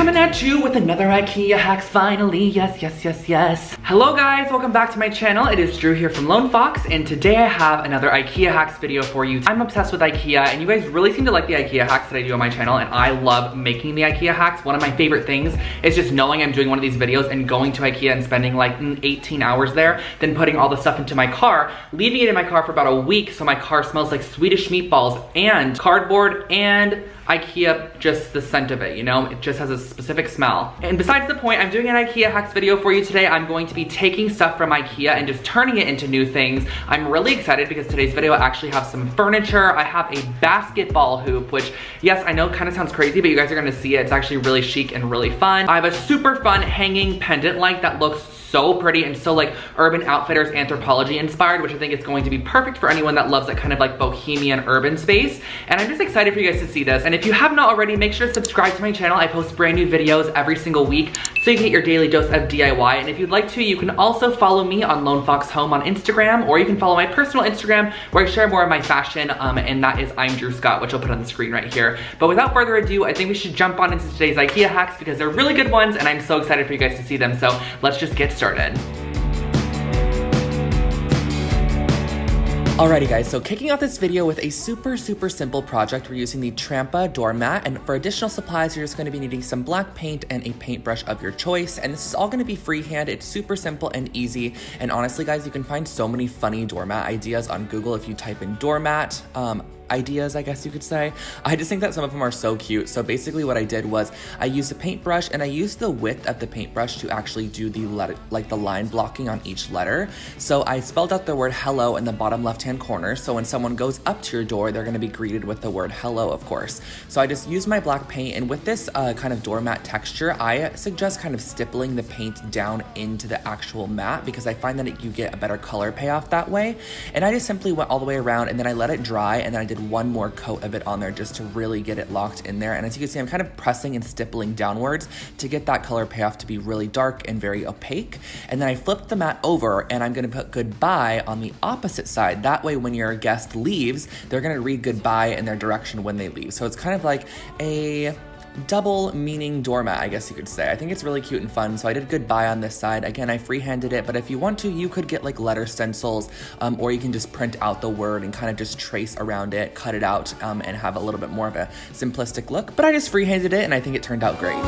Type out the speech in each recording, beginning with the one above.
coming at you with another IKEA hacks finally. Yes. Hello guys, welcome back to my channel. It is Drew here from Lone Fox, and today I have another IKEA hacks video for you. I'm obsessed with IKEA, and you guys really seem to like the IKEA hacks that I do on my channel, and I love making the IKEA hacks. One of my favorite things is just knowing I'm doing one of these videos and going to IKEA and spending like 18 hours there, then putting all the stuff into my car, leaving it in my car for about a week so my car smells like Swedish meatballs and cardboard and IKEA, just the scent of it, you know? It just has a specific smell. And besides the point, I'm doing an IKEA hacks video for you today. I'm going to be taking stuff from IKEA and just turning it into new things. I'm really excited because today's video actually has some furniture. I have a basketball hoop, which, yes, I know kind of sounds crazy, but you guys are gonna see it. It's actually really chic and really fun. I have a super fun hanging pendant light that looks so pretty and so like Urban Outfitters Anthropology inspired, which I think is going to be perfect for anyone that loves that kind of like bohemian urban space. And I'm just excited for you guys to see this. And if you have not already, make sure to subscribe to my channel. I post brand new videos every single week so you can get your daily dose of DIY. And if you'd like to, you can also follow me on Lone Fox Home on Instagram, or you can follow my personal Instagram where I share more of my fashion, and that is I'm Drew Scott, which I'll put on the screen right here. But without further ado, I think we should jump on into today's IKEA hacks because they're really good ones and I'm so excited for you guys to see them. So let's just get started. Alrighty guys, so kicking off this video with a super simple project. We're using the Trampa doormat, and for additional supplies, you're just going to be needing some black paint and a paintbrush of your choice. And this is all going to be freehand. It's super simple and easy. And honestly guys, you can find so many funny doormat ideas on Google if you type in doormat. Ideas, I guess you could say. I just think that some of them are so cute. So basically what I did was I used a paintbrush and I used the width of the paintbrush to actually do the letter, like the line blocking on each letter. So I spelled out the word hello in the bottom left-hand corner. So when someone goes up to your door, they're going to be greeted with the word hello, of course. So I just used my black paint, and with this kind of doormat texture, I suggest kind of stippling the paint down into the actual mat because I find that you get a better color payoff that way. And I just simply went all the way around, and then I let it dry, and then I did one more coat of it on there just to really get it locked in there. And as you can see, I'm kind of pressing and stippling downwards to get that color payoff to be really dark and very opaque. And then I flipped the mat over, and I'm gonna put goodbye on the opposite side. That way when your guest leaves, they're gonna read goodbye in their direction when they leave. So it's kind of like a double meaning doormat, I guess you could say. I think it's really cute and fun. So I did goodbye on this side. Again, I freehanded it, but if you want to, you could get like letter stencils, or you can just print out the word and kind of just trace around it, cut it out, and have a little bit more of a simplistic look. But I just freehanded it, and I think it turned out great.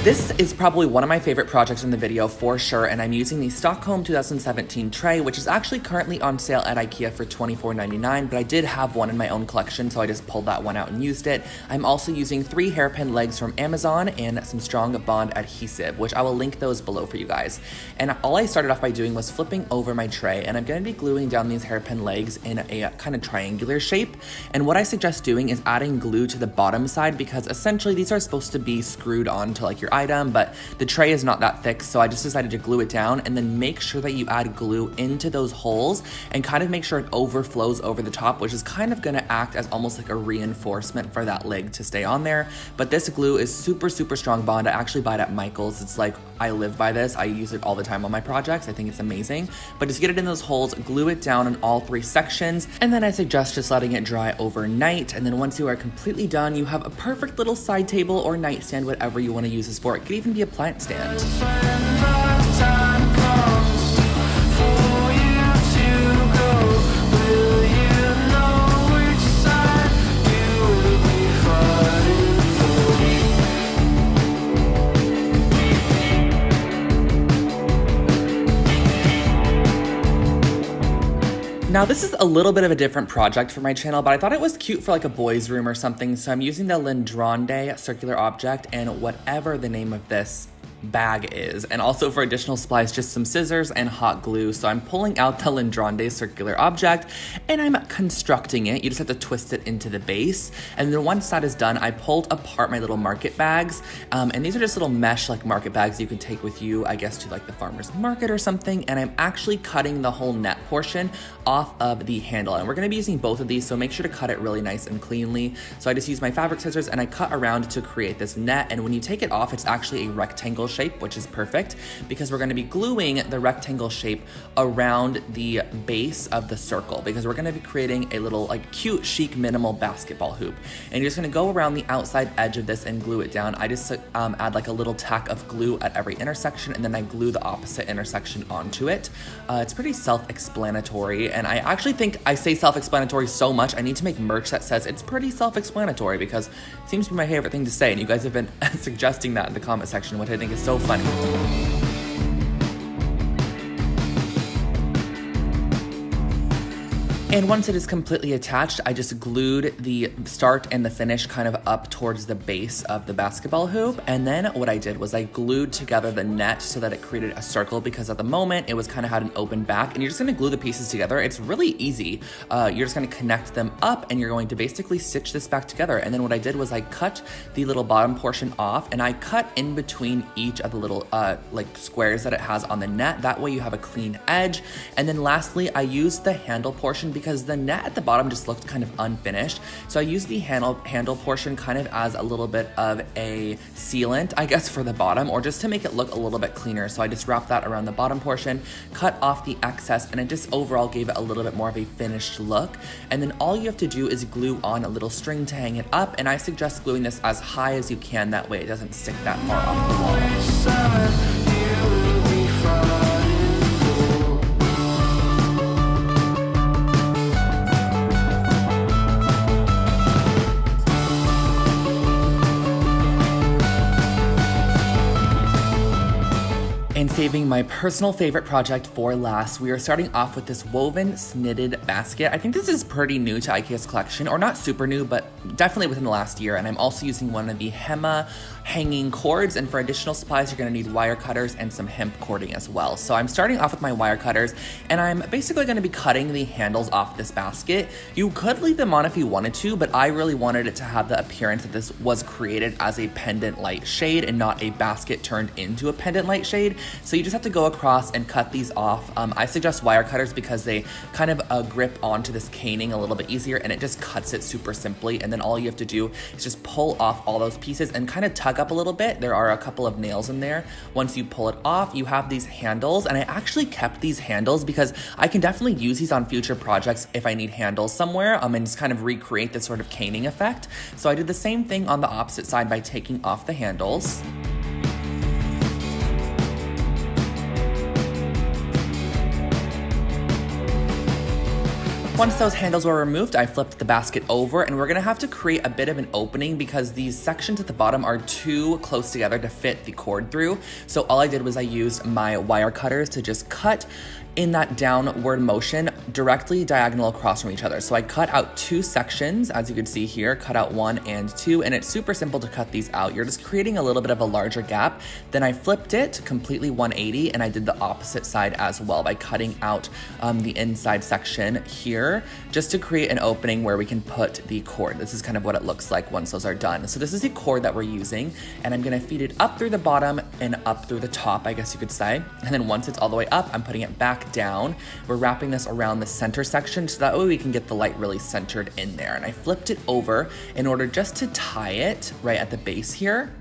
This is probably one of my favorite projects in the video for sure, and I'm using the Stockholm 2017 tray, which is actually currently on sale at IKEA for $24.99, but I did have one in my own collection, so I just pulled that one out and used it. I'm also using 3 hairpin legs from Amazon and some strong bond adhesive, which I will link those below for you guys. And all I started off by doing was flipping over my tray, and I'm going to be gluing down these hairpin legs in a kind of triangular shape. And what I suggest doing is adding glue to the bottom side, because essentially these are supposed to be screwed onto like your item, but the tray is not that thick, so I just decided to glue it down, and then make sure that you add glue into those holes and kind of make sure it overflows over the top, which is kind of going to act as almost like a reinforcement for that leg to stay on there. But this glue is super strong bond. I actually buy it at Michael's. It's like, I live by this. I use it all the time on my projects. I think it's amazing. But just get it in those holes, glue it down in all 3 sections, and then I suggest just letting it dry overnight. And then once you are completely done, you have a perfect little side table or nightstand, whatever you want to use this for. It could even be a plant stand. Now this is a little bit of a different project for my channel, but I thought it was cute for like a boys' room or something, so I'm using the Lindronde circular object, and whatever the name of this bag is, and also for additional supplies, just some scissors and hot glue. So I'm pulling out the Lindronde circular object and I'm constructing it. You just have to twist it into the base, and then once that is done, I pulled apart my little market bags, and these are just little mesh like market bags you can take with you, I guess, to like the farmer's market or something. And I'm actually cutting the whole net portion off of the handle, and we're going to be using both of these, so make sure to cut it really nice and cleanly. So I just use my fabric scissors and I cut around to create this net, and when you take it off, it's actually a rectangle shape, which is perfect because we're going to be gluing the rectangle shape around the base of the circle, because we're going to be creating a little like cute chic minimal basketball hoop, and you're just going to go around the outside edge of this and glue it down. I just add like a little tack of glue at every intersection, and then I glue the opposite intersection onto it. It's pretty self-explanatory, and I actually think I say self-explanatory so much I need to make merch that says it's pretty self-explanatory, because it seems to be my favorite thing to say, and you guys have been suggesting that in the comment section, which I think is so funny. And once it is completely attached, I just glued the start and the finish kind of up towards the base of the basketball hoop. And then what I did was I glued together the net so that it created a circle, because at the moment it was kind of had an open back, and you're just gonna glue the pieces together. It's really easy. You're just gonna connect them up, and you're going to basically stitch this back together. And then what I did was I cut the little bottom portion off, and I cut in between each of the little like squares that it has on the net. That way you have a clean edge. And then lastly, I used the handle portion because the net at the bottom just looked kind of unfinished. So I used the handle portion kind of as a little bit of a sealant, I guess, for the bottom, or just to make it look a little bit cleaner. So I just wrapped that around the bottom portion, cut off the excess, and it just overall gave it a little bit more of a finished look. And then all you have to do is glue on a little string to hang it up, and I suggest gluing this as high as you can, that way it doesn't stick that far off the wall. And saving my personal favorite project for last, we are starting off with this woven snitted basket. I think this is pretty new to IKEA's collection, or not super new, but definitely within the last year. And I'm also using one of the Hema hanging cords, and for additional supplies, you're gonna need wire cutters and some hemp cording as well. So I'm starting off with my wire cutters, and I'm basically gonna be cutting the handles off this basket. You could leave them on if you wanted to, but I really wanted it to have the appearance that this was created as a pendant light shade and not a basket turned into a pendant light shade. So you just have to go across and cut these off. I suggest wire cutters because they kind of grip onto this caning a little bit easier, and it just cuts it super simply. And then all you have to do is just pull off all those pieces and kind of tug up a little bit. There are a couple of nails in there. Once you pull it off, you have these handles, and I actually kept these handles because I can definitely use these on future projects if I need handles somewhere, and just kind of recreate this sort of caning effect. So I did the same thing on the opposite side by taking off the handles. Once those handles were removed, I flipped the basket over, and we're gonna have to create a bit of an opening because these sections at the bottom are too close together to fit the cord through. So all I did was I used my wire cutters to just cut in that downward motion directly diagonal across from each other. So I cut out two sections, as you can see here, cut out 1 and 2, and it's super simple to cut these out. You're just creating a little bit of a larger gap. Then I flipped it completely 180, and I did the opposite side as well by cutting out the inside section here, just to create an opening where we can put the cord. This is kind of what it looks like once those are done. So this is the cord that we're using, and I'm gonna feed it up through the bottom and up through the top, I guess you could say. And then once it's all the way up, I'm putting it back down. We're wrapping this around the center section so that way we can get the light really centered in there. And I flipped it over in order just to tie it right at the base here.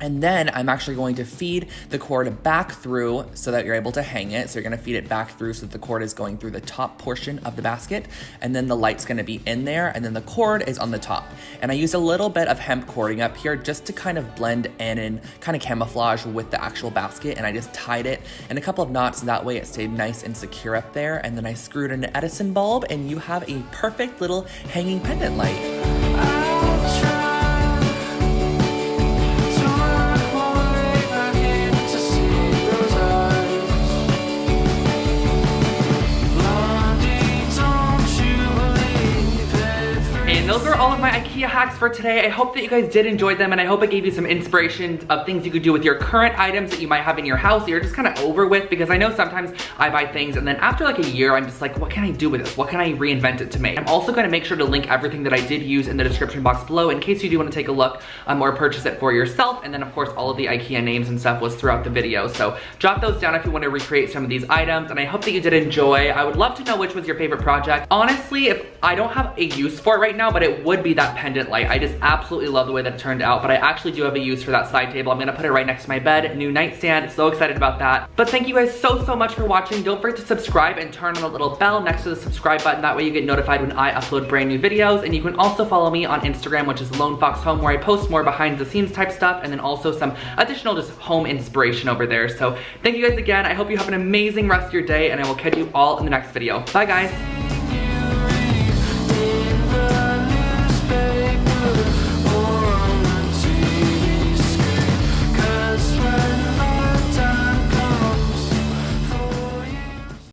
And then I'm actually going to feed the cord back through so that you're able to hang it. So you're gonna feed it back through so that the cord is going through the top portion of the basket, and then the light's gonna be in there, and then the cord is on the top. And I used a little bit of hemp cording up here just to kind of blend in and kind of camouflage with the actual basket, and I just tied it in a couple of knots, that way it stayed nice and secure up there. And then I screwed in an Edison bulb, and you have a perfect little hanging pendant light. And those are all of my IKEA hacks for today. I hope that you guys did enjoy them, and I hope it gave you some inspiration of things you could do with your current items that you might have in your house that you're just kind of over with, because I know sometimes I buy things and then after like a year, I'm just like, what can I do with this? What can I reinvent it to make? I'm also gonna make sure to link everything that I did use in the description box below in case you do want to take a look or purchase it for yourself. And then of course, all of the IKEA names and stuff was throughout the video. So jot those down if you want to recreate some of these items, and I hope that you did enjoy. I would love to know which was your favorite project. Honestly, if I don't have a use for it right now, but it would be that pendant light. I just absolutely love the way that it turned out, but I actually do have a use for that side table. I'm gonna put it right next to my bed, new nightstand. So excited about that. But thank you guys so much for watching. Don't forget to subscribe and turn on the little bell next to the subscribe button. That way you get notified when I upload brand new videos. And you can also follow me on Instagram, which is Lone Fox Home, where I post more behind the scenes type stuff, and then also some additional just home inspiration over there. So thank you guys again. I hope you have an amazing rest of your day, and I will catch you all in the next video. Bye guys.